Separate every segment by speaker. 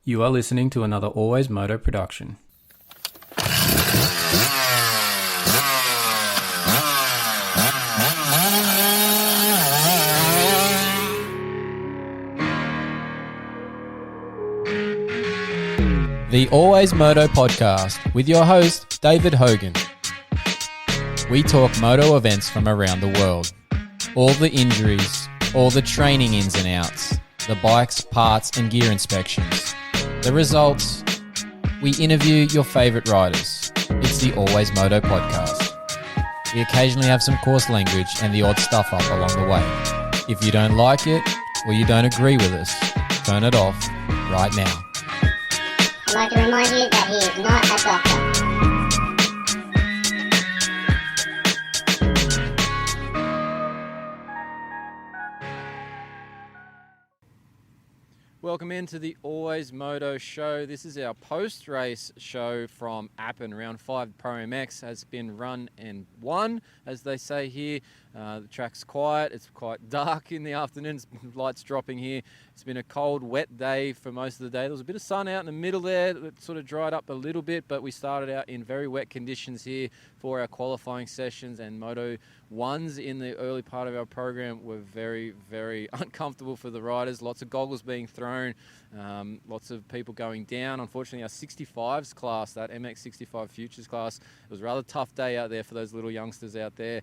Speaker 1: You are listening to another Always Moto production. The Always Moto podcast with your host, David Hogan. We talk moto events from around the world. All the injuries, all the training ins and outs, the bikes, parts and gear inspections. The results, we interview your favourite riders. It's the Always Moto podcast. We occasionally have some coarse language and the odd stuff up along the way. If you don't like it or you don't agree with us, turn it off right now.
Speaker 2: I'd like to remind you that he is not a doctor.
Speaker 1: Welcome into the Always Moto show. This is our post-race show from Appin. Round 5 ProMX has been run and won, as they say here. The track's quiet. It's quite dark in the afternoons. Lights dropping here. It's been a cold, wet day for most of the day. There was a bit of sun out in the middle there that sort of dried up a little bit, but we started out in very wet conditions here for our qualifying sessions, and Moto 1s in the early part of our program were very, very uncomfortable for the riders. Lots of goggles being thrown, lots of people going down. Unfortunately, our 65s class, that MX 65 Futures class, it was a rather tough day out there for those little youngsters out there.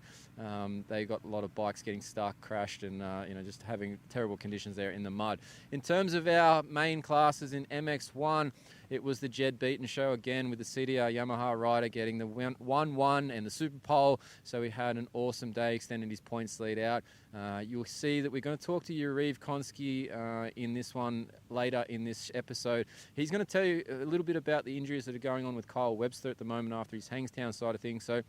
Speaker 1: They got a lot of bikes getting stuck, crashed, and just having terrible conditions there in the mud. In terms of our main classes in MX1, it was the Jed Beaton show again with the CDR Yamaha rider getting the 1-1 and the Super Pole. So we had an awesome day, extending his points lead out. You'll see that we're going to talk to Yarrive Konsky in this one later in this episode. He's going to tell you a little bit about the injuries that are going on with Kyle Webster at the moment after his Hangstown side of things. So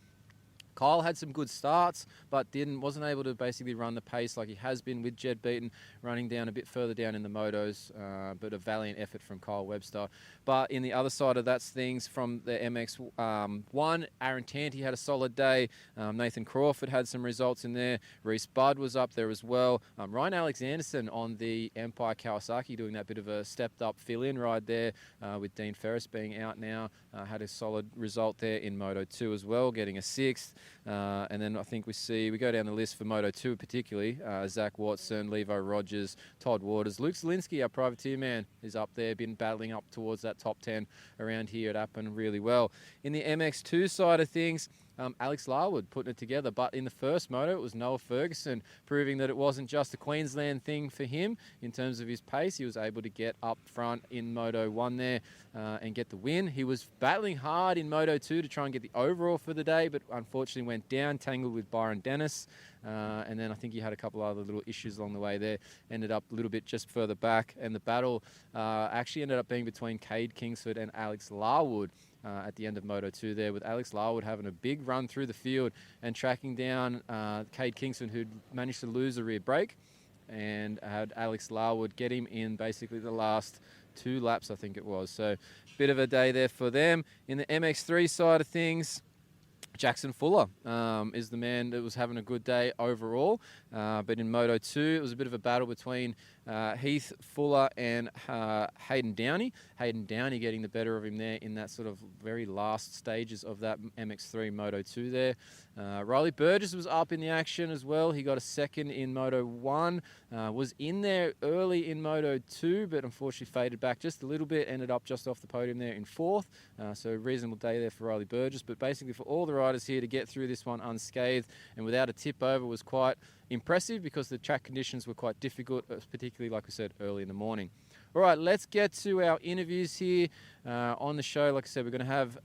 Speaker 1: Kyle had some good starts, but wasn't able to basically run the pace like he has been with Jed Beaton, running down a bit further down in the motos, but a valiant effort from Kyle Webster. But in the other side of that's things from the MX1, Aaron Tanti had a solid day. Nathan Crawford had some results in there. Rhys Budd was up there as well. Ryan Alexanderson on the Empire Kawasaki doing that bit of a stepped-up fill-in ride there with Dean Ferris being out now. Had a solid result there in Moto 2 as well, getting a 6th. And then I think we go down the list for Moto 2 particularly. Zach Watson, Levo Rogers, Todd Waters. Luke Zielinski, our privateer man, is up there, been battling up towards that top 10 around here at Appin really well. In the MX2 side of things, Alex Larwood putting it together, but in the first moto it was Noah Ferguson proving that it wasn't just a Queensland thing for him in terms of his pace. He was able to get up front in Moto 1 there and get the win. He was battling hard in Moto 2 to try and get the overall for the day, but unfortunately went down, tangled with Byron Dennis, and then I think he had a couple other little issues along the way there. Ended up a little bit just further back, and the battle actually ended up being between Cade Kingsford and Alex Larwood at the end of Moto 2 there, with Alex Larwood having a big run through the field and tracking down Cade Kingsford, who'd managed to lose a rear brake, and had Alex Larwood get him in basically the last 2 laps, I think it was. So bit of a day there for them. In the MX3 side of things, Jackson Fuller is the man that was having a good day overall. But in Moto 2, it was a bit of a battle between Heath Fuller and Hayden Downey. Hayden Downey getting the better of him there in that sort of very last stages of that MX3 Moto 2 there. Riley Burgess was up in the action as well. He got a 2nd in Moto 1. Was in there early in Moto 2, but unfortunately faded back just a little bit. Ended up just off the podium there in 4th. So a reasonable day there for Riley Burgess. But basically for all the riders here to get through this one unscathed and without a tip over was quite impressive, because the track conditions were quite difficult, particularly, like I said, early in the morning. All right, let's get to our interviews here on the show. Like I said, we're going to have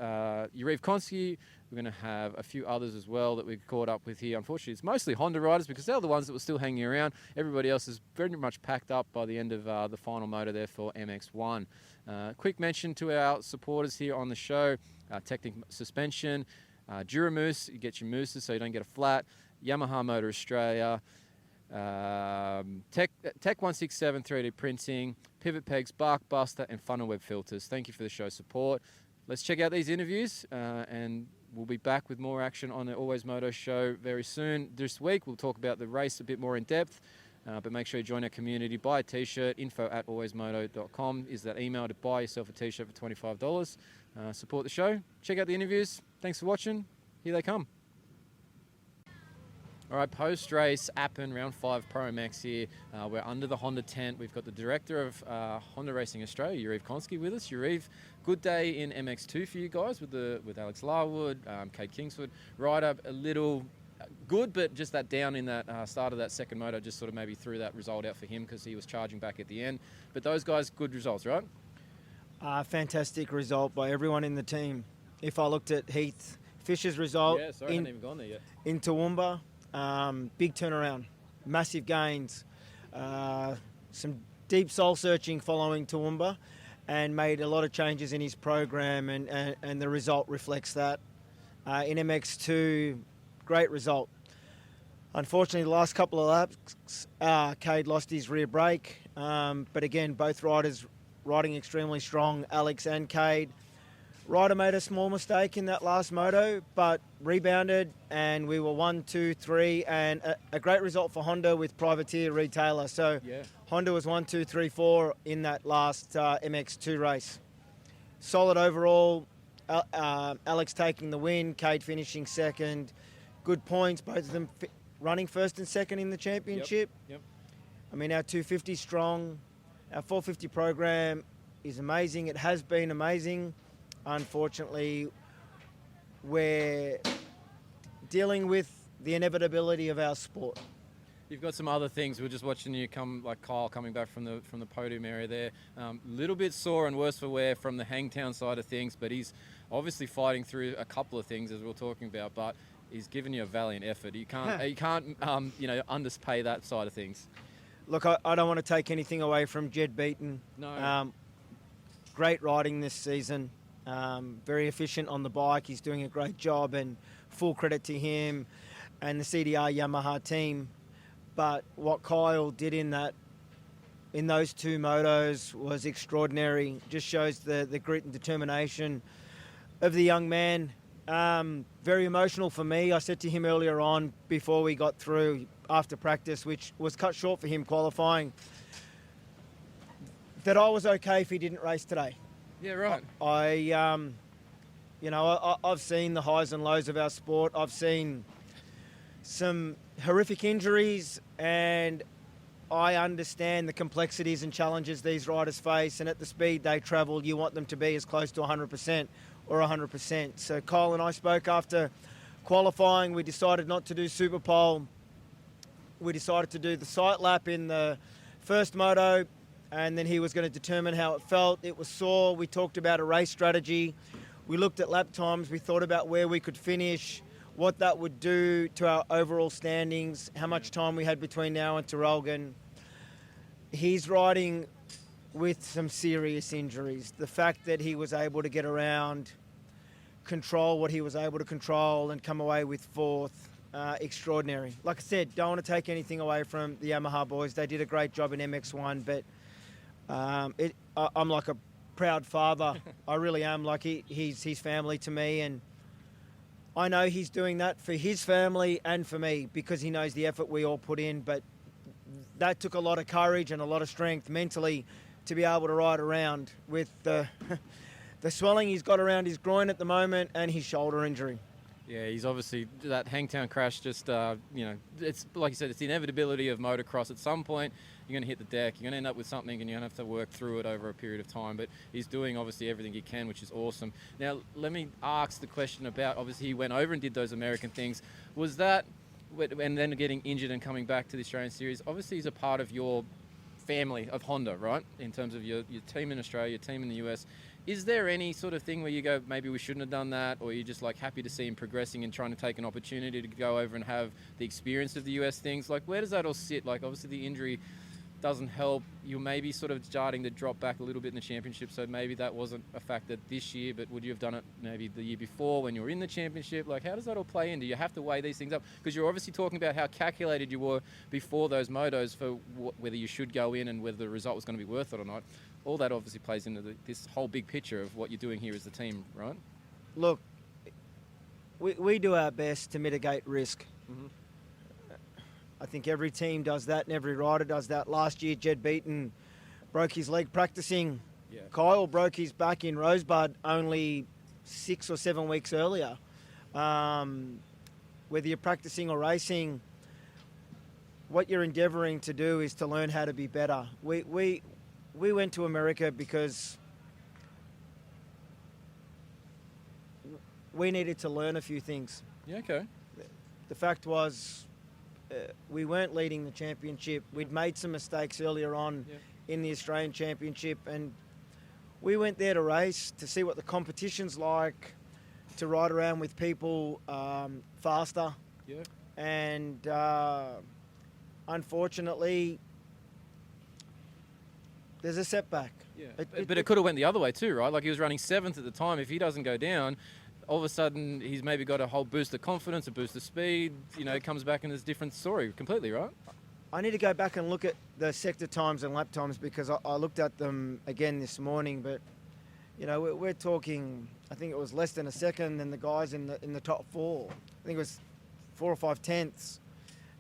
Speaker 1: Yarrive Konsky. We're going to have a few others as well that we've caught up with here. Unfortunately, it's mostly Honda riders because they're the ones that were still hanging around. Everybody else is very much packed up by the end of the final moto there for MX1. Quick mention to our supporters here on the show. Technic Suspension, Duramoose, you get your mooses so you don't get a flat. Yamaha Motor Australia, Tech 167 3D printing, pivot pegs, bark buster, and funnel web filters. Thank you for the show support. Let's check out these interviews, and we'll be back with more action on the Always Moto show very soon. This week we'll talk about the race a bit more in depth. But make sure you join our community. Buy a t-shirt. info@alwaysmoto.com is that email to buy yourself a t-shirt for $25. Support the show. Check out the interviews. Thanks for watching. Here they come. All right, post-race Appin round 5 ProMX here. We're under the Honda tent. We've got the director of Honda Racing Australia, Yarrive Konsky, with us. Yarrive, good day in MX2 for you guys with Alex Larwood, David Kingsford. Ryder, a little good, but just that down in that start of that second moto just sort of maybe threw that result out for him because he was charging back at the end. But those guys, good results, right?
Speaker 3: Fantastic result by everyone in the team. If I looked at Heath Fisher's result
Speaker 1: I haven't even gone there yet.
Speaker 3: in Toowoomba, big turnaround, massive gains, some deep soul searching following Toowoomba, and made a lot of changes in his program, and the result reflects that. In MX2, great result. Unfortunately, the last couple of laps, Cade lost his rear brake, but again, both riders riding extremely strong, Alex and Cade. Ryder made a small mistake in that last moto, but rebounded, and we were 1, 2, 3, and a great result for Honda with privateer Reed Taylor. So
Speaker 1: Yeah.
Speaker 3: Honda was 1, 2, 3, 4 in that last MX2 race. Solid overall. Alex taking the win, Cade finishing second. Good points, both of them running first and second in the championship.
Speaker 1: Yep.
Speaker 3: I mean, our 250 strong, our 450 program is amazing. It has been amazing. Unfortunately, we're dealing with the inevitability of our sport.
Speaker 1: You've got some other things. We're just watching you come, like Kyle coming back from the podium area there. Little bit sore and worse for wear from the Hangtown side of things, but he's obviously fighting through a couple of things as we we're talking about. But he's given you a valiant effort. You can't underpay that side of things.
Speaker 3: Look, I don't want to take anything away from Jed Beaton.
Speaker 1: No.
Speaker 3: Great riding this season. Very efficient on the bike. He's doing a great job, and full credit to him and the CDR Yamaha team. But what Kyle did in those two motos was extraordinary. Just shows the grit and determination of the young man. Very emotional for me. I said to him earlier on, before we got through, after practice, which was cut short for him qualifying, that I was okay if he didn't race today.
Speaker 1: Yeah, right.
Speaker 3: I've seen the highs and lows of our sport. I've seen some horrific injuries, and I understand the complexities and challenges these riders face, and at the speed they travel, you want them to be as close to 100% or 100%. So Kyle and I spoke after qualifying. We decided not to do Super Pole. We decided to do the sight lap in the first moto, and then he was going to determine how it felt. It was sore. We talked about a race strategy. We looked at lap times. We thought about where we could finish, what that would do to our overall standings, how much time we had between now and Terrelgan. He's riding with some serious injuries. The fact that he was able to get around, control what he was able to control, and come away with fourth, extraordinary. Like I said, don't want to take anything away from the Yamaha boys. They did a great job in MX1, but I'm like a proud father. I really am. Like he's his family to me, and I know he's doing that for his family and for me because he knows the effort we all put in. But that took a lot of courage and a lot of strength mentally to be able to ride around with the swelling he's got around his groin at the moment and his shoulder injury.
Speaker 1: Yeah, he's obviously, that Hangtown crash just, it's like you said, it's the inevitability of motocross. At some point, you're going to hit the deck, you're going to end up with something, and you're going to have to work through it over a period of time. But he's doing, obviously, everything he can, which is awesome. Now, let me ask the question about, obviously, he went over and did those American things. Was that, and then getting injured and coming back to the Australian Series, obviously he's a part of your family of Honda, right? In terms of your team in Australia, your team in the US. Is there any sort of thing where you go, maybe we shouldn't have done that, or you're just like happy to see him progressing and trying to take an opportunity to go over and have the experience of the US things? Like, where does that all sit? Like, obviously the injury doesn't help. You're maybe sort of starting to drop back a little bit in the championship, so maybe that wasn't a factor this year, but would you have done it maybe the year before when you were in the championship? Like, how does that all play in? Do you have to weigh these things up? Because you're obviously talking about how calculated you were before those motos for whether you should go in and whether the result was going to be worth it or not. All that obviously plays into this whole big picture of what you're doing here as a team, right?
Speaker 3: Look, we do our best to mitigate risk.
Speaker 1: Mm-hmm.
Speaker 3: I think every team does that and every rider does that. Last year, Jed Beaton broke his leg practicing.
Speaker 1: Yeah.
Speaker 3: Kyle broke his back in Rhys Budd only 6 or 7 weeks earlier. Whether you're practicing or racing, what you're endeavouring to do is to learn how to be better. We went to America because we needed to learn a few things.
Speaker 1: Yeah, okay.
Speaker 3: The fact was we weren't leading the championship. We'd made some mistakes earlier on in the Australian Championship, and we went there to race, to see what the competition's like, to ride around with people faster.
Speaker 1: Yeah.
Speaker 3: And unfortunately, there's a setback.
Speaker 1: Yeah. But it could have went the other way too, right? Like he was running 7th at the time. If he doesn't go down, all of a sudden he's maybe got a whole boost of confidence, a boost of speed. You know, it comes back and there's a different story completely, right?
Speaker 3: I need to go back and look at the sector times and lap times because I looked at them again this morning. But you know, we're talking. I think it was less than a second than the guys in the top 4. I think it was 4 or 5 tenths.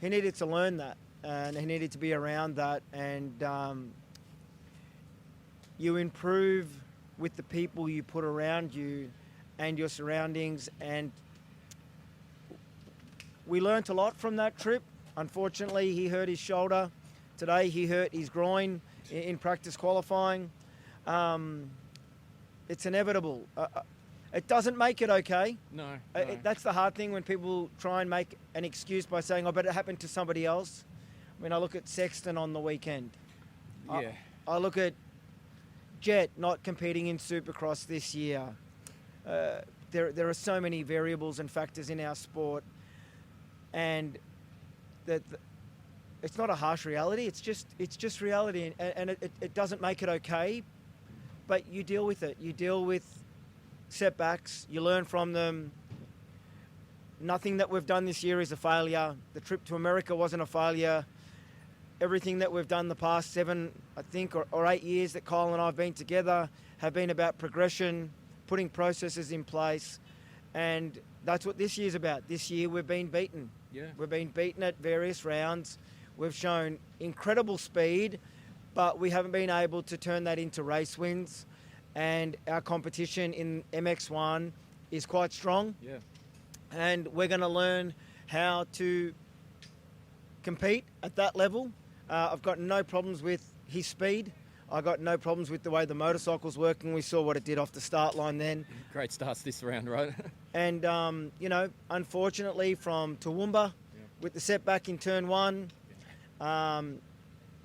Speaker 3: He needed to learn that, and he needed to be around that. And you improve with the people you put around you and your surroundings. And we learnt a lot from that trip. Unfortunately, he hurt his shoulder. Today, he hurt his groin in practice qualifying. It's inevitable. It doesn't make it okay.
Speaker 1: No.
Speaker 3: That's the hard thing when people try and make an excuse by saying, "Oh, but it happened to somebody else." I mean, I look at Sexton on the weekend.
Speaker 1: Yeah.
Speaker 3: I look at Jet not competing in Supercross this year. There are so many variables and factors in our sport, and that it's not a harsh reality. It's just reality, and it doesn't make it okay. But you deal with it. You deal with setbacks. You learn from them. Nothing that we've done this year is a failure. The trip to America wasn't a failure. Everything that we've done the past 7, I think, or 8 years that Kyle and I have been together have been about progression, putting processes in place, and that's what this year's about. This year we've been beaten.
Speaker 1: Yeah.
Speaker 3: We've been beaten at various rounds. We've shown incredible speed, but we haven't been able to turn that into race wins. And our competition in MX1 is quite strong.
Speaker 1: Yeah.
Speaker 3: And we're going to learn how to compete at that level. I've got no problems with his speed. I've got no problems with the way the motorcycle's working. We saw what it did off the start line then.
Speaker 1: Great starts this round, right?
Speaker 3: And, you know, unfortunately from Toowoomba, with the setback in turn 1,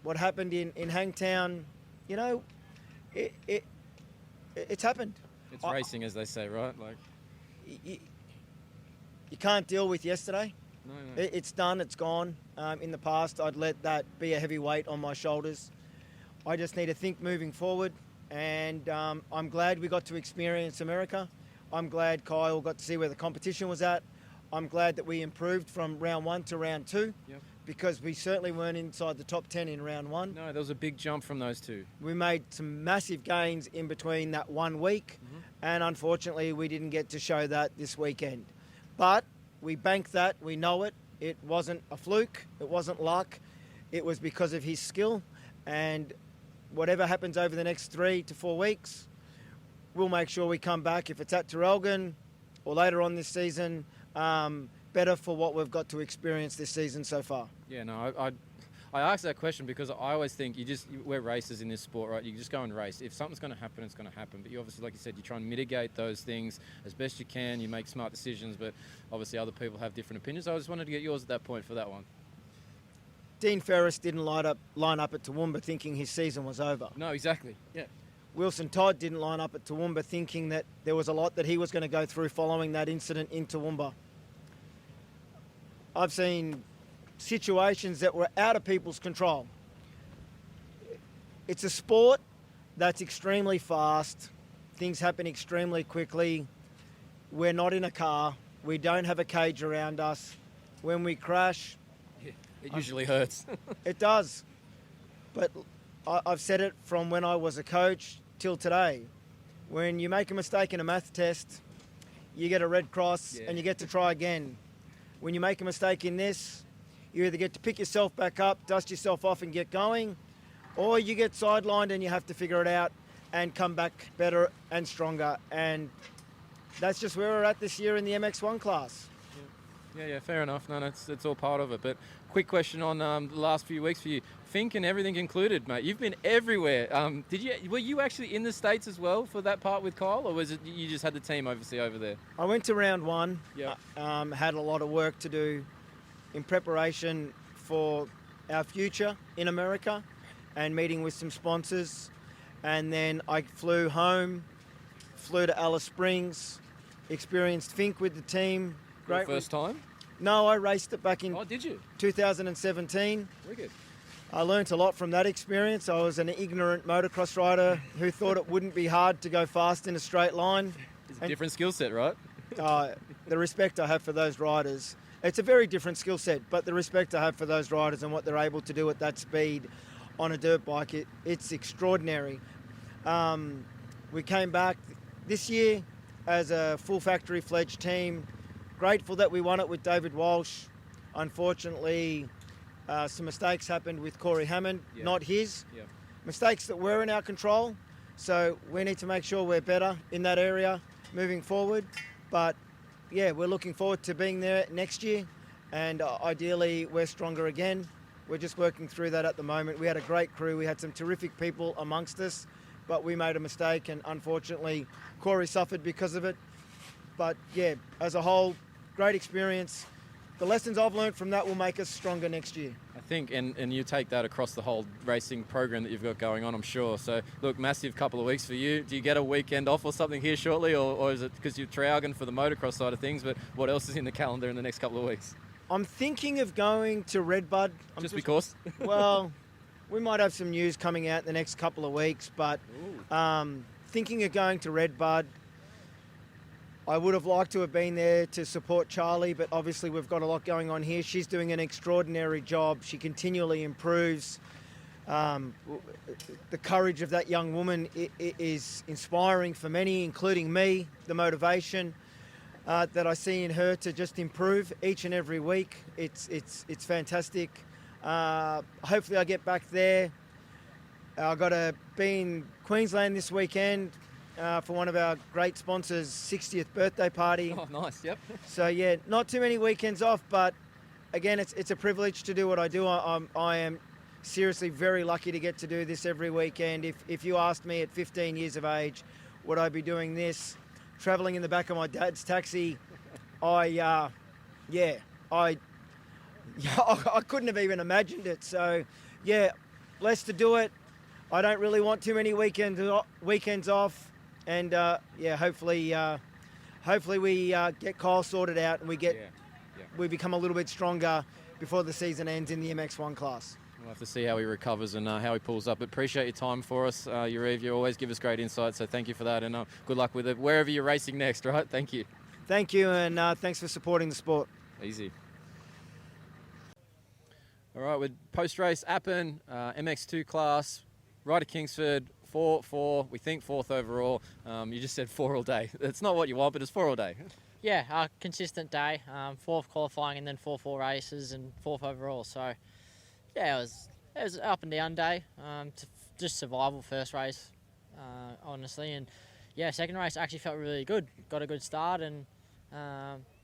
Speaker 3: what happened in Hangtown, you know, it's happened.
Speaker 1: It's racing, as they say, right? Like
Speaker 3: you can't deal with yesterday.
Speaker 1: No.
Speaker 3: It's done. It's gone. In the past, I'd let that be a heavy weight on my shoulders. I just need to think moving forward, and I'm glad we got to experience America. I'm glad Kyle got to see where the competition was at. I'm glad that we improved from round 1 to round 2.
Speaker 1: Yep.
Speaker 3: Because we certainly weren't inside the top 10 in round 1.
Speaker 1: No, there was a big jump from those two.
Speaker 3: We made some massive gains in between that 1 week, and unfortunately we didn't get to show that this weekend. But we banked that, we know it. It wasn't a fluke, it wasn't luck, it was because of his skill, and whatever happens over the next 3 to 4 weeks, we'll make sure we come back, if it's at Terrelgan or later on this season, better for what we've got to experience this season so far.
Speaker 1: Yeah, no, I asked that question because I always think we're racers in this sport, right? You just go and race. If something's going to happen, it's going to happen. But you obviously, like you said, you try and mitigate those things as best you can. You make smart decisions, but obviously other people have different opinions. I just wanted to get yours at that point for that one.
Speaker 3: Dean Ferris didn't line up at Toowoomba thinking his season was over.
Speaker 1: No, exactly. Yeah.
Speaker 3: Wilson Todd didn't line up at Toowoomba thinking that there was a lot that he was going to go through following that incident in Toowoomba. I've seen situations that were out of people's control. It's a sport that's extremely fast. Things happen extremely quickly. We're not in a car. We don't have a cage around us. When we crash...
Speaker 1: Yeah, it usually hurts.
Speaker 3: It does. But I've said it from when I was a coach till today. When you make a mistake in a math test, you get a red cross and you get to try again. When you make a mistake in this, You either get to pick yourself back up, dust yourself off and get going, or you get sidelined and you have to figure it out and come back better and stronger. And that's just where we're at this year in the MX1 class.
Speaker 1: Yeah, fair enough. No, it's all part of it. But quick question on the last few weeks for you. Fink and everything included, mate. You've been everywhere. Were you actually in the States as well for that part with Kyle, or was it you just had the team oversee over there?
Speaker 3: I went to round one.
Speaker 1: Yeah.
Speaker 3: Had a lot of work to do in preparation for our future in America and meeting with some sponsors. And then I flew home, flew to Alice Springs, experienced Fink with the team.
Speaker 1: Great. First time?
Speaker 3: No, I raced it back in 2017.
Speaker 1: Wicked.
Speaker 3: I learnt a lot from that experience. I was an ignorant motocross rider who thought it wouldn't be hard to go fast in a straight line.
Speaker 1: It's a different skill set, right?
Speaker 3: The respect I have for those riders. It's a very different skill set, but the respect I have for those riders and what they're able to do at that speed on a dirt bike, it's extraordinary. We came back this year as a full factory fledged team. Grateful that we won it with David Walsh. Unfortunately, some mistakes happened with Corey Hammond, not his.
Speaker 1: Yeah.
Speaker 3: Mistakes that were in our control. So we need to make sure we're better in that area moving forward. But yeah, we're looking forward to being there next year. And ideally, we're stronger again. We're just working through that at the moment. We had a great crew. We had some terrific people amongst us, but we made a mistake. And unfortunately, Corey suffered because of it. But yeah, as a whole, great experience. The lessons I've learned from that will make us stronger next year.
Speaker 1: I think, and you take that across the whole racing program that you've got going on, I'm sure. So, look, massive couple of weeks for you. Do you get a weekend off or something here shortly, or is it because you're troughing for the motocross side of things, but what else is in the calendar in the next couple of weeks?
Speaker 3: I'm thinking of going to Red Budd.
Speaker 1: Just because?
Speaker 3: Well, we might have some news coming out in the next couple of weeks, but thinking of going to Red Budd. I would have liked to have been there to support Charlie, but obviously we've got a lot going on here. She's doing an extraordinary job. She continually improves. The courage of that young woman is inspiring for many, including me, the motivation that I see in her to just improve each and every week. It's fantastic. Hopefully I get back there. I've got to be in Queensland this weekend for one of our great sponsors' 60th birthday party.
Speaker 1: Oh, nice, yep.
Speaker 3: So, yeah, not too many weekends off, but again, it's a privilege to do what I do. I am seriously very lucky to get to do this every weekend. If you asked me at 15 years of age, would I be doing this, travelling in the back of my dad's taxi, I couldn't have even imagined it. So, yeah, blessed to do it. I don't really want too many weekends off. And hopefully we get Kyle sorted out and we become a little bit stronger before the season ends in the MX1 class.
Speaker 1: We'll have to see how he recovers and how he pulls up. But appreciate your time for us, Yarrive. You always give us great insight, so thank you for that. And good luck with it wherever you're racing next, right? Thank you.
Speaker 3: Thank you, and thanks for supporting the sport.
Speaker 1: Easy. All right, with post-race Appin, MX2 class, Ryder Kingsford, 4, we think 4th overall. You just said 4 all day. It's not what you want, but it's 4 all day.
Speaker 4: Yeah, consistent day. 4th qualifying and then 4 races and 4th overall. So, yeah, it was up and down day. Just survival first race, honestly. And, yeah, second race actually felt really good. Got a good start and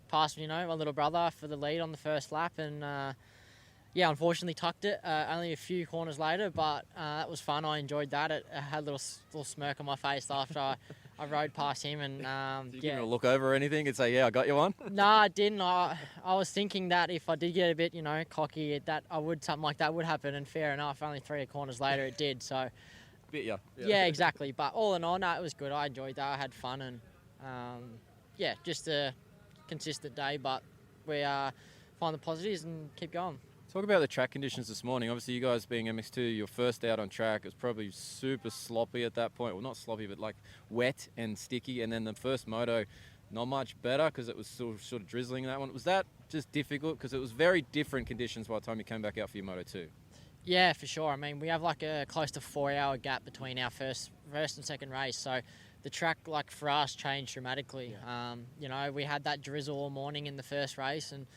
Speaker 4: passed, my little brother for the lead on the first lap. And, unfortunately tucked it only a few corners later, but that was fun. I enjoyed that. It had a little smirk on my face after I rode past him. And
Speaker 1: Did you give him a look over or anything and say, yeah, I got you one?
Speaker 4: No, I didn't. I was thinking that if I did get a bit, cocky, that something like that would happen. And fair enough, only 3 corners later it did. So,
Speaker 1: bit yeah.
Speaker 4: Yeah, exactly. But all in all, no, it was good. I enjoyed that. I had fun and just a consistent day. But we find the positives and keep going.
Speaker 1: Talk about the track conditions this morning. Obviously, you guys being MX2, your first out on track, it was probably super sloppy at that point. Well, not sloppy, but like wet and sticky. And then the first moto, not much better because it was sort of drizzling that one. Was that just difficult? Because it was very different conditions by the time you came back out for your Moto 2.
Speaker 4: Yeah, for sure. I mean, we have like a close to 4-hour gap between our first and second race. So the track, like for us, changed dramatically.
Speaker 1: Yeah.
Speaker 4: We had that drizzle all morning in the first race and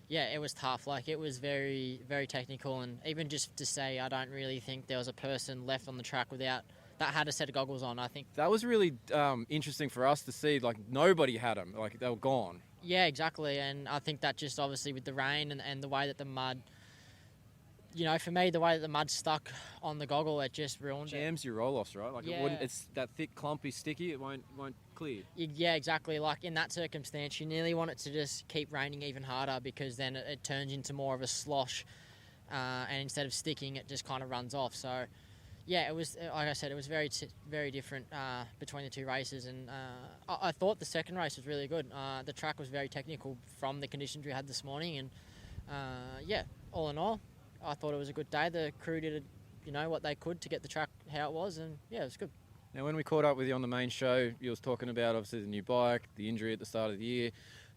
Speaker 4: yeah, it was tough. Like, it was very, very technical. And even just to say, I don't really think there was a person left on the track that had a set of goggles on. I think
Speaker 1: That was really interesting for us to see. Like, nobody had them. Like, they were gone.
Speaker 4: yeah, exactly. And I think that just obviously with the rain and the way that the mud, for me, the way that the mud stuck on the goggle, it just ruined it.
Speaker 1: Jams your roll-offs, right? Like,
Speaker 4: Yeah.
Speaker 1: it wouldn't. It's that thick, clumpy, sticky. It won't clear.
Speaker 4: Yeah, exactly. Like, in that circumstance, you nearly want it to just keep raining even harder, because then it turns into more of a slosh, and instead of sticking, it just kind of runs off. So, yeah, it was, like I said, it was very, very different between the two races. And I thought the second race was really good. The track was very technical from the conditions we had this morning. And, yeah, all in all, I thought it was a good day. The crew did, what they could to get the track how it was. And, yeah, it was good.
Speaker 1: Now, when we caught up with you on the main show, you was talking about, obviously, the new bike, the injury at the start of the year.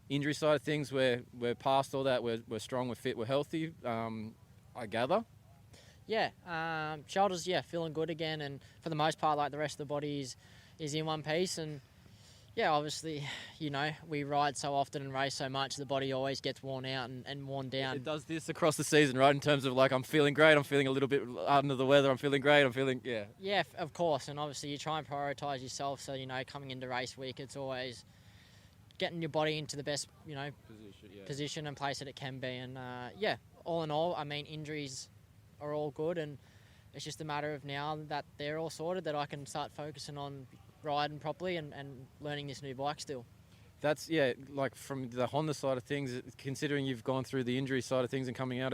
Speaker 1: Injury side of things, we're past all that. We're strong, we're fit, we're healthy, I gather.
Speaker 4: Yeah, shoulders, feeling good again, and for the most part, like, the rest of the body is in one piece. And yeah, obviously, we ride so often and race so much, the body always gets worn out and worn down.
Speaker 1: It does this across the season, right? In terms of, like, I'm feeling great, I'm feeling a little bit under the weather, I'm feeling great, yeah.
Speaker 4: Yeah, of course, and obviously you try and prioritise yourself, so, coming into race week, it's always getting your body into the best, position and place that it can be. And yeah, all in all, I mean, injuries are all good, and it's just a matter of now that they're all sorted, that I can start focusing on riding properly and learning this new bike still.
Speaker 1: That's, like, from the Honda side of things, considering you've gone through the injury side of things and coming out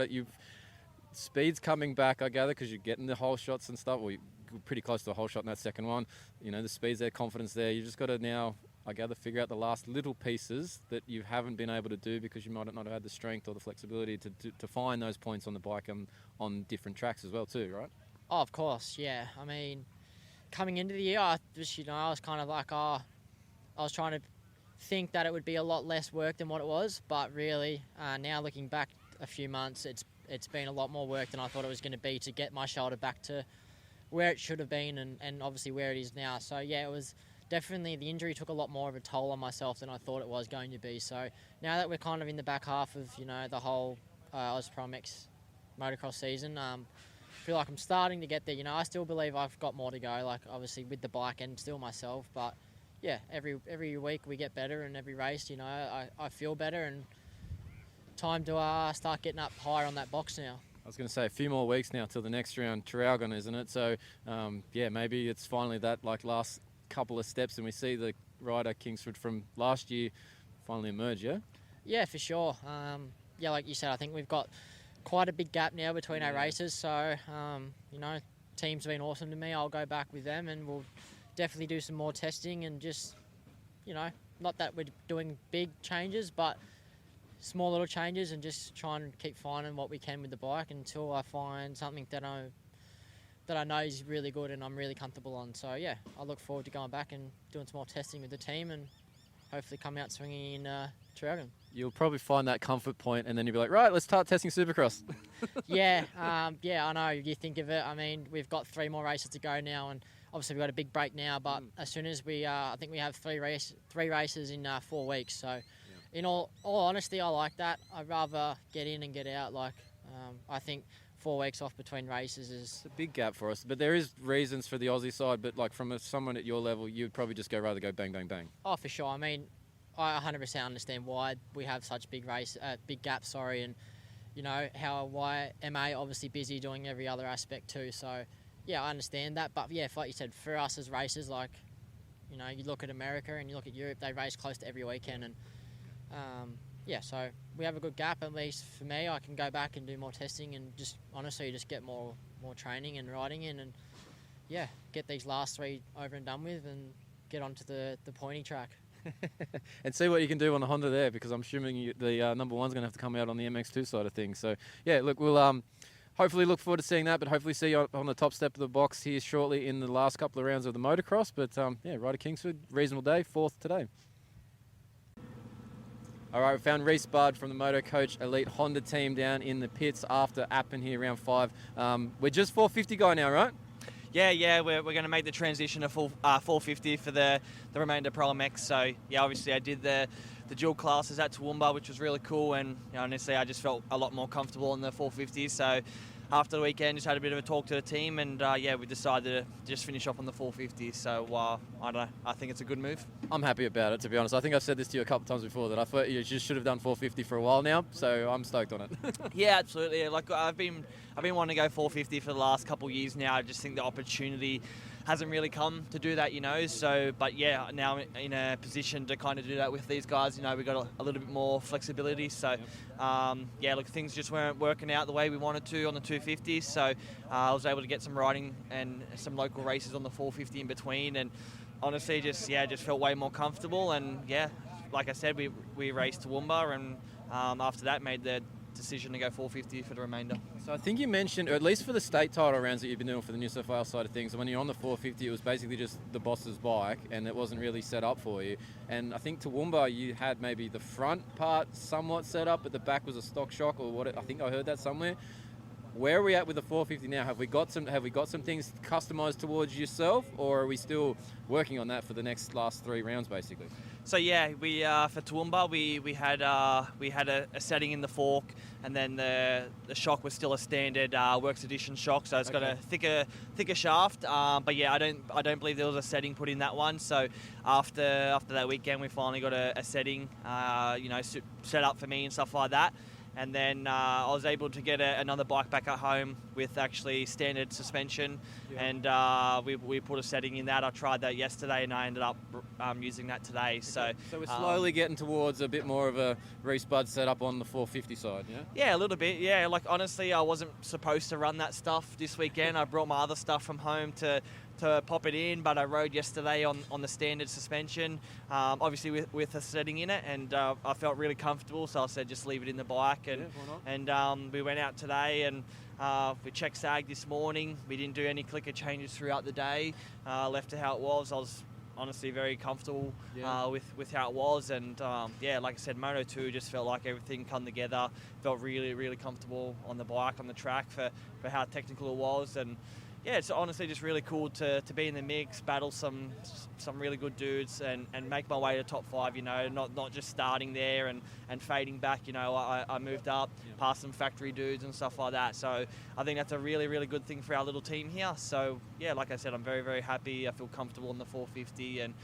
Speaker 1: speed's coming back, I gather, because you're getting the whole shots and stuff. Well, you're pretty close to a whole shot in that second one. The speed's there, confidence there. You just got to now, I gather, figure out the last little pieces that you haven't been able to do because you might not have had the strength or the flexibility to find those points on the bike and on different tracks as well too, right?
Speaker 4: Oh, of course, yeah. I mean, coming into the year, I was kind of like, I was trying to think that it would be a lot less work than what it was, but really, now looking back a few months, it's been a lot more work than I thought it was going to be to get my shoulder back to where it should have been and obviously where it is now. So yeah, it was definitely, the injury took a lot more of a toll on myself than I thought it was going to be. So now that we're kind of in the back half of, the whole AUS ProMX motocross season, I feel like I'm starting to get there. I still believe I've got more to go, like, obviously with the bike and still myself, but yeah, every week we get better, and every race, I feel better, and time to start getting up higher on that box now.
Speaker 1: I was going to say a few more weeks now till the next round, Traralgon, isn't it? So yeah, maybe it's finally that, like, last couple of steps, and we see the Ryder Kingsford from last year finally emerge.
Speaker 4: Yeah, for sure. Yeah, like you said, I think we've got quite a big gap now between our races, so teams have been awesome to me. I'll go back with them, and we'll definitely do some more testing, and just not that we're doing big changes, but small little changes, and just try and keep finding what we can with the bike until I find something that I know is really good and I'm really comfortable on. So yeah, I look forward to going back and doing some more testing with the team, and hopefully come out swinging in Traralgon.
Speaker 1: You'll probably find that comfort point, and then you'll be like, right, let's start testing Supercross.
Speaker 4: Yeah, I know. You think of it. I mean, we've got 3 more races to go now, and obviously we've got a big break now. But as soon as I think we have 3 races in 4 weeks. So, in all honesty, I like that. I'd rather get in and get out. Like, I think 4 weeks off between races is...
Speaker 1: It's a big gap for us, but there is reasons for the Aussie side, but like from someone at your level, you'd probably just rather go bang, bang, bang.
Speaker 4: Oh, for sure. I mean, I 100% understand why we have such big gaps, and why MA obviously busy doing every other aspect too. So yeah, I understand that. But yeah, like you said, for us as racers, like, you look at America and you look at Europe, they race close to every weekend, and yeah, so we have a good gap. At least for me, I can go back and do more testing and just honestly just get more training and riding in, and yeah, get these last 3 over and done with, and get onto the pointy track.
Speaker 1: And see what you can do on the Honda there, because I'm assuming the number one's going to have to come out on the MX2 side of things. So yeah, look, we'll hopefully look forward to seeing that, but hopefully see you on the top step of the box here shortly in the last couple of rounds of the motocross. But yeah, Ryder Kingsford, reasonable day, 4th today. All right, we found Rhys Budd from the Moto Coach Elite Honda team down in the pits after Appin here, round 5. We're just 450 guy now, right?
Speaker 5: Yeah, we're going to make the transition to full 450 for the remainder ProMX. So yeah, obviously I did the dual classes at Toowoomba, which was really cool. And honestly, I just felt a lot more comfortable in the 450s. So after the weekend, just had a bit of a talk to the team, and we decided to just finish off on the 450. So I don't know. I think it's a good move.
Speaker 1: I'm happy about it, to be honest. I think I've said this to you a couple of times before, that I thought you just should have done 450 for a while now. So I'm stoked on it.
Speaker 5: Yeah, absolutely. Like I've been wanting to go 450 for the last couple of years now. I just think the opportunity hasn't really come to do that, So, but yeah, now in a position to kind of do that with these guys. We got a little bit more flexibility. So, things just weren't working out the way we wanted to on the 250. So, I was able to get some riding and some local races on the 450 in between, and honestly, just felt way more comfortable. And yeah, like I said, we raced Toowoomba, and after that, made the decision to go 450 for the remainder.
Speaker 1: So I think you mentioned, or at least for the state title rounds that you've been doing for the New South Wales side of things, when you're on the 450, it was basically just the boss's bike, and it wasn't really set up for you. And I think Toowoomba, you had maybe the front part somewhat set up, but the back was a stock shock, or what? I think I heard that somewhere. Where are we at with the 450 now? Have we got some things customized towards yourself, or are we still working on that for the last 3 rounds, basically?
Speaker 5: So yeah, we for Toowoomba we had a setting in the fork, and then the shock was still a standard Works Edition shock, so it's got a thicker shaft. But yeah, I don't believe there was a setting put in that one. So after that weekend, we finally got a setting, set up for me and stuff like that. And then I was able to get another bike back at home with actually standard suspension, and we put a setting in that. I tried that yesterday, and I ended up using that today. Okay.
Speaker 1: So we're slowly getting towards a bit more of a Rhys Budd setup on the 450 side, yeah?
Speaker 5: Yeah, a little bit, yeah. Like, honestly, I wasn't supposed to run that stuff this weekend. I brought my other stuff from home to pop it in, but I rode yesterday on the standard suspension, obviously with a setting in it, and I felt really comfortable, so I said just leave it in the bike. And we went out today, and we checked sag this morning. We didn't do any clicker changes throughout the day, left it how it was. I was honestly very comfortable with how it was, and like I said, Moto 2 just felt like everything come together. Felt really, really comfortable on the bike, on the track for how technical it was. And yeah, it's honestly just really cool to be in the mix, battle some really good dudes, and make my way to top 5, not just starting there and fading back. I moved up past some factory dudes and stuff like that. So I think that's a really, really good thing for our little team here. So yeah, like I said, I'm very, very happy. I feel comfortable in the 450, and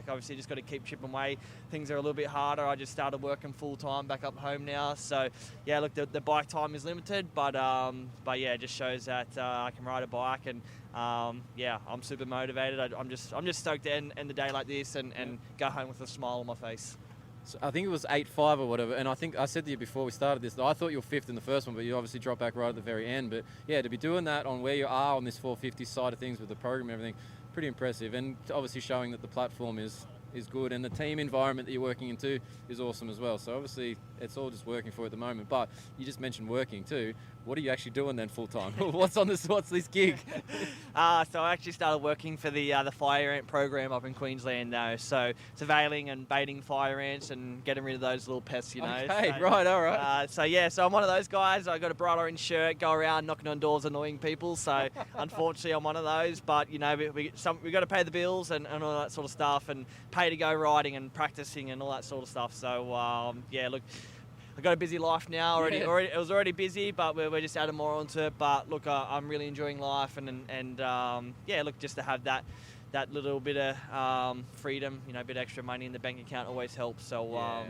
Speaker 5: obviously just got to keep chipping away. Things are a little bit harder. I just started working full time back up home now. So yeah, look, the bike time is limited, but yeah, it just shows that I can ride a bike, and I'm super motivated. I'm just stoked to end the day like this and go home with a smile on my face.
Speaker 1: So I think it was 8.5 or whatever, and I think I said to you before we started this that I thought you were 5th in the first one, but you obviously dropped back right at the very end. But yeah, to be doing that on where you are on this 450 side of things with the program and everything, pretty impressive, and obviously showing that the platform is good, and the team environment that you're working into is awesome as well. So obviously it's all just working for you at the moment. But you just mentioned working too. What are you actually doing then full time? What's this gig?
Speaker 5: So I actually started working for the fire ant program up in Queensland now. So surveilling and baiting fire ants and getting rid of those little pests,
Speaker 1: Okay,
Speaker 5: So,
Speaker 1: right, all right.
Speaker 5: So I'm one of those guys. I got a bright orange shirt, go around knocking on doors, annoying people. So unfortunately, I'm one of those. But we got to pay the bills and all that sort of stuff, and pay to go riding and practicing and all that sort of stuff. So look, I've got a busy life now already.
Speaker 1: Yeah.
Speaker 5: It was already busy, but we're just adding more onto it. But look, I'm really enjoying life, and look, just to have that little bit of freedom, a bit extra money in the bank account always helps. So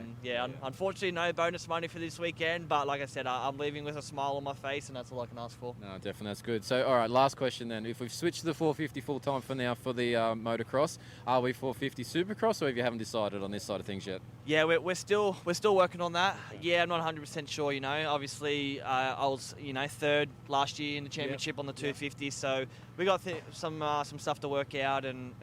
Speaker 5: unfortunately, no bonus money for this weekend. But like I said, I'm leaving with a smile on my face, and that's all I can ask for.
Speaker 1: No, definitely, that's good. So all right, last question then. If we've switched to the 450 full time for now for the motocross, are we 450 Supercross, or have you haven't decided on this side of things yet?
Speaker 5: Yeah, we're still working on that. Yeah, I'm not 100% sure. Obviously I was 3rd last year in the championship on the 250. So we got some stuff to work out, and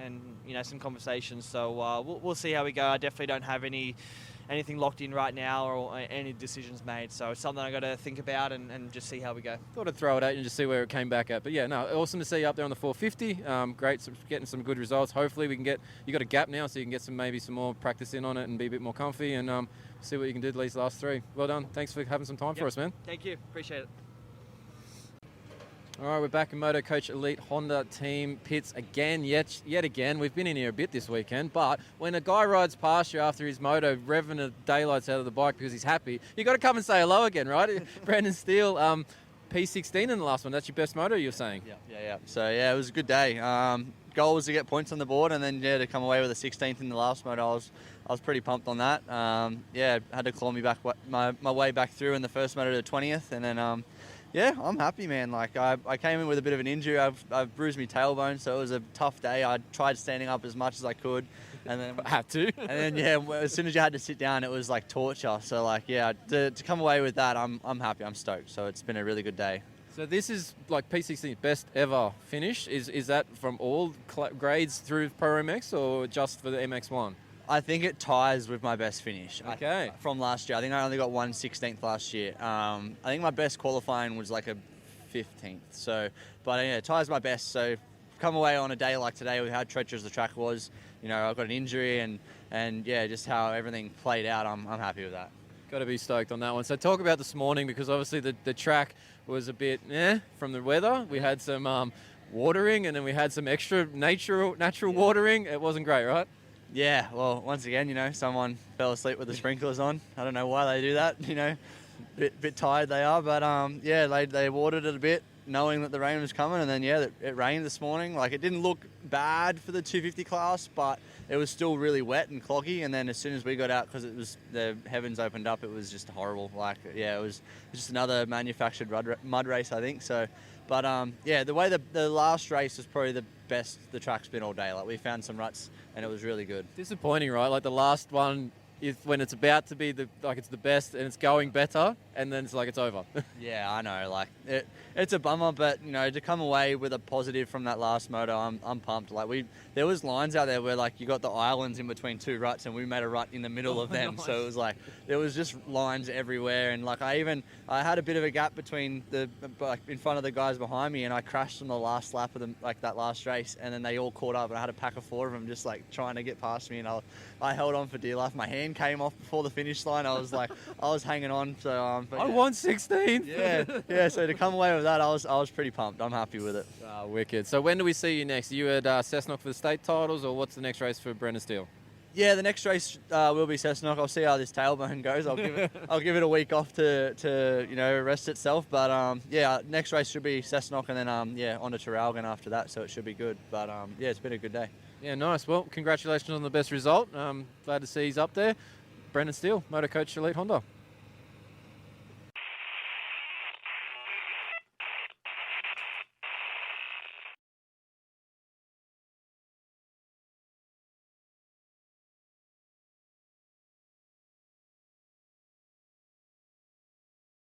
Speaker 5: some conversations. So we'll see how we go. I definitely don't have anything locked in right now, or any decisions made. So it's something I got to think about and just see how we go.
Speaker 1: Thought I'd throw it at you and just see where it came back at. But yeah, no, awesome to see you up there on the 450. Great, getting some good results. Hopefully we can you got a gap now, so you can get maybe some more practice in on it and be a bit more comfy, and see what you can do these last 3. Well done. Thanks for having some time for us, man.
Speaker 5: Thank you. Appreciate it.
Speaker 1: All right, we're back in Moto Coach Elite Honda team pits again, yet again. We've been in here a bit this weekend, but when a guy rides past you after his moto, revving the daylights out of the bike because he's happy, you got to come and say hello again, right? Brendan Steele, P16 in the last one. That's your best moto, you're saying?
Speaker 6: Yeah. So, yeah, it was a good day. Goal was to get points on the board, and then, to come away with a 16th in the last moto. I was pretty pumped on that. Had to claw me back my way back through in the first moto to the 20th, and then... I'm happy, man. Like, I came in with a bit of an injury. I've bruised my tailbone, so it was a tough day. I tried standing up as much as I could, and then
Speaker 1: had to.
Speaker 6: And then as soon as you had to sit down, it was like torture. So to come away with that, I'm happy. I'm stoked. So it's been a really good day.
Speaker 1: So this is like P16's best ever finish. Is that from all grades through ProMX or just for the MX1?
Speaker 6: I think it ties with my best finish.
Speaker 1: Okay.
Speaker 6: From last year. I think I only got 1/16th last year. I think my best qualifying was like a 15th. So, but it ties my best. So, come away on a day like today with how treacherous the track was. I've got an injury and just how everything played out. I'm happy with that.
Speaker 1: Got to be stoked on that one. So talk about this morning, because obviously the track was a bit from the weather. We had some watering, and then we had some extra natural watering. It wasn't great, right?
Speaker 6: Yeah, well, once again, someone fell asleep with the sprinklers on. I don't know why they do that, bit tired they are. But, they watered it a bit, knowing that the rain was coming. And then, it rained this morning. Like, it didn't look bad for the 250 class, but it was still really wet and cloggy. And then as soon as we got out, because the heavens opened up, it was just horrible. Like, it was just another manufactured mud race, I think. So, but, the way the last race was probably the best the track's been all day. Like, we found some ruts, and it was really good.
Speaker 1: Disappointing, right? Like, the last one is when it's about to be it's the best and it's going better, and then it's like it's over.
Speaker 6: Yeah, I know. Like, it's a bummer, but to come away with a positive from that last moto, I'm pumped. Like, there was lines out there where like you got the islands in between two ruts, and we made a rut in the middle of them. Nice. So it was like there was just lines everywhere, and like I had a bit of a gap between in front of the guys behind me, and I crashed on the last lap of that last race, and then they all caught up, and I had a pack of 4 of them just like trying to get past me, and I held on for dear life. My hand came off before the finish line. I was hanging on. So
Speaker 1: I won 16th.
Speaker 6: Yeah. So to come away with that, I was pretty pumped. I'm happy with it.
Speaker 1: Wicked. So when do we see you next? Are you at Cessnock for the state titles, or what's the next race for Brendan Steele?
Speaker 6: Yeah, the next race will be Cessnock. I'll see how this tailbone goes. I'll give it a week off to rest itself. But next race should be Cessnock, and then on to Traralgon after that. So it should be good. But it's been a good day.
Speaker 1: Yeah, nice. Well, congratulations on the best result. Glad to see he's up there. Brendan Steele, Moto Coach Elite Honda.